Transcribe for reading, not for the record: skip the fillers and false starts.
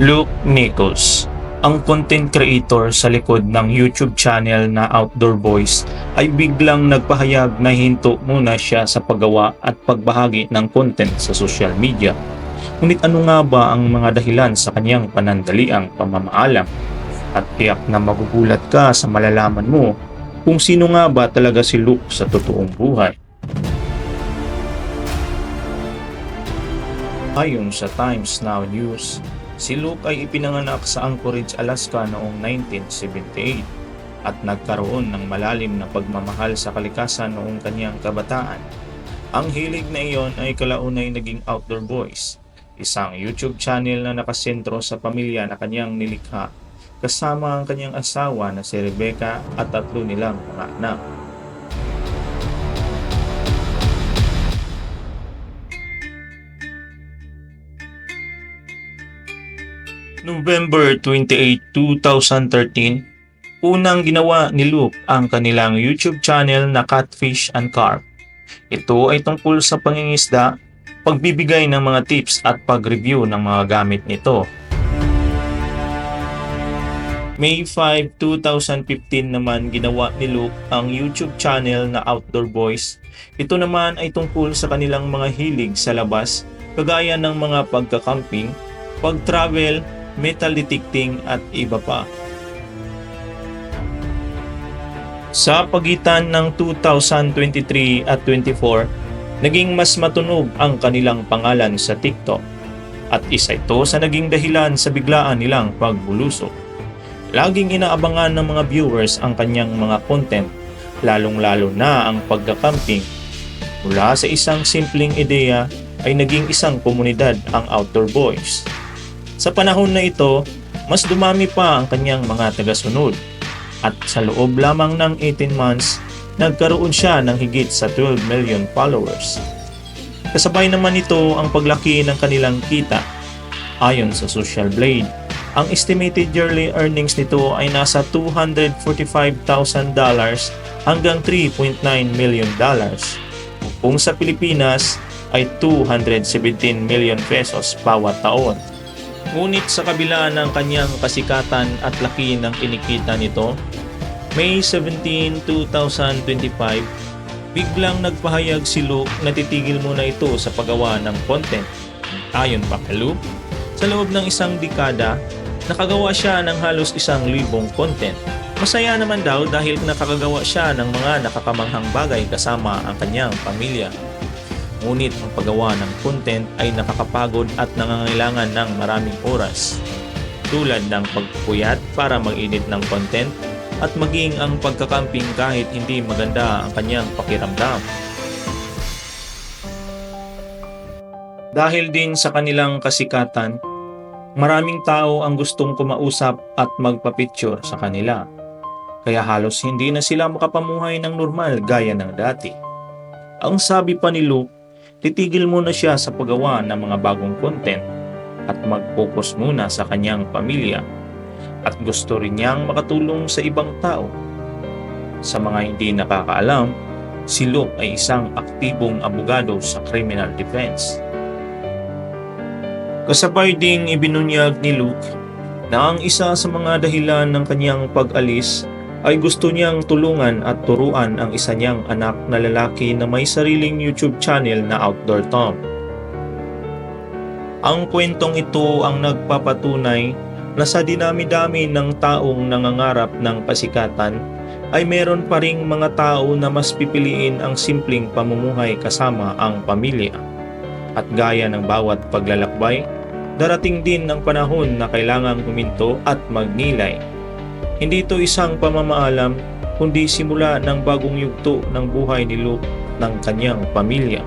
Luke Nichols, ang content creator sa likod ng YouTube channel na Outdoor Boys, ay biglang nagpahayag na hinto muna siya sa paggawa at pagbahagi ng content sa social media. Ngunit ano nga ba ang mga dahilan sa kanyang panandaliang pamamaalam? At tiyak na magugulat ka sa malalaman mo kung sino nga ba talaga si Luke sa totoong buhay. Ayon sa Times Now News, si Luke ay ipinanganak sa Anchorage, Alaska noong 1978 at nagkaroon ng malalim na pagmamahal sa kalikasan noong kanyang kabataan. Ang hilig na iyon ay kalaunay naging Outdoor Boys, isang YouTube channel na nakasentro sa pamilya na kanyang nilikha kasama ang kanyang asawa na si Rebecca at 3 nilang mga anak. November 28, 2013, unang ginawa ni Luke ang kanilang YouTube channel na Catfish and Carp. Ito ay tungkol sa pangingisda, pagbibigay ng mga tips at pag-review ng mga gamit nito. May 5, 2015 naman ginawa ni Luke ang YouTube channel na Outdoor Boys. Ito naman ay tungkol sa kanilang mga hilig sa labas, kagaya ng mga pagkakamping, pag-travel, metal detecting at iba pa. Sa pagitan ng 2023 at 24, naging mas matunog ang kanilang pangalan sa TikTok at isa ito sa naging dahilan sa biglaan nilang pagbulusok. Laging inaabangan ng mga viewers ang kanyang mga content, lalong-lalo na ang pagkakamping. Mula sa isang simpleng ideya ay naging isang komunidad ang Outdoor Boys. Sa panahon na ito, mas dumami pa ang kanyang mga tagasunod at sa loob lamang ng 18 months, nagkaroon siya ng higit sa 12 million followers. Kasabay naman ito ang paglaki ng kanilang kita. Ayon sa Social Blade, ang estimated yearly earnings nito ay nasa $245,000 hanggang $3.9 million. Kung sa Pilipinas ay 217 million pesos bawat taon. Ngunit sa kabila ng kanyang kasikatan at laki ng kinikita nito, May 17, 2025, biglang nagpahayag si Luke na titigil muna ito sa paggawa ng content. Ayon pa kay Luke, sa loob ng isang dekada, nakagawa siya ng halos 1,000 content. Masaya naman daw dahil nakakagawa siya ng mga nakakamanghang bagay kasama ang kanyang pamilya. Ngunit ang paggawa ng content ay nakakapagod at nangangailangan ng maraming oras, tulad ng pagpupuyat para mag-edit ng content at maging ang pagkakamping kahit hindi maganda ang kanyang pakiramdam. Dahil din sa kanilang kasikatan, maraming tao ang gustong kumausap at magpa-picture sa kanila, kaya halos hindi na sila makapamuhay ng normal gaya ng dati. Ang sabi pa ni Luke, titigil muna siya sa paggawa ng mga bagong content at mag-focus muna sa kanyang pamilya at gusto rin niyang makatulong sa ibang tao. Sa mga hindi nakakaalam, si Luke ay isang aktibong abogado sa criminal defense. Kasabay ding ibinunyag ni Luke na ang isa sa mga dahilan ng kanyang pag-alis ay gusto niyang tulungan at turuan ang isa niyang anak na lalaki na may sariling YouTube channel na Outdoor Tom. Ang kwentong ito ang nagpapatunay na sa dinami-dami ng taong nangangarap ng pasikatan ay meron pa ring mga tao na mas pipiliin ang simpleng pamumuhay kasama ang pamilya. At gaya ng bawat paglalakbay, darating din ang panahon na kailangang huminto at magnilay. Hindi ito isang pamamaalam, kundi simula ng bagong yugto ng buhay ni Luke ng kanyang pamilya.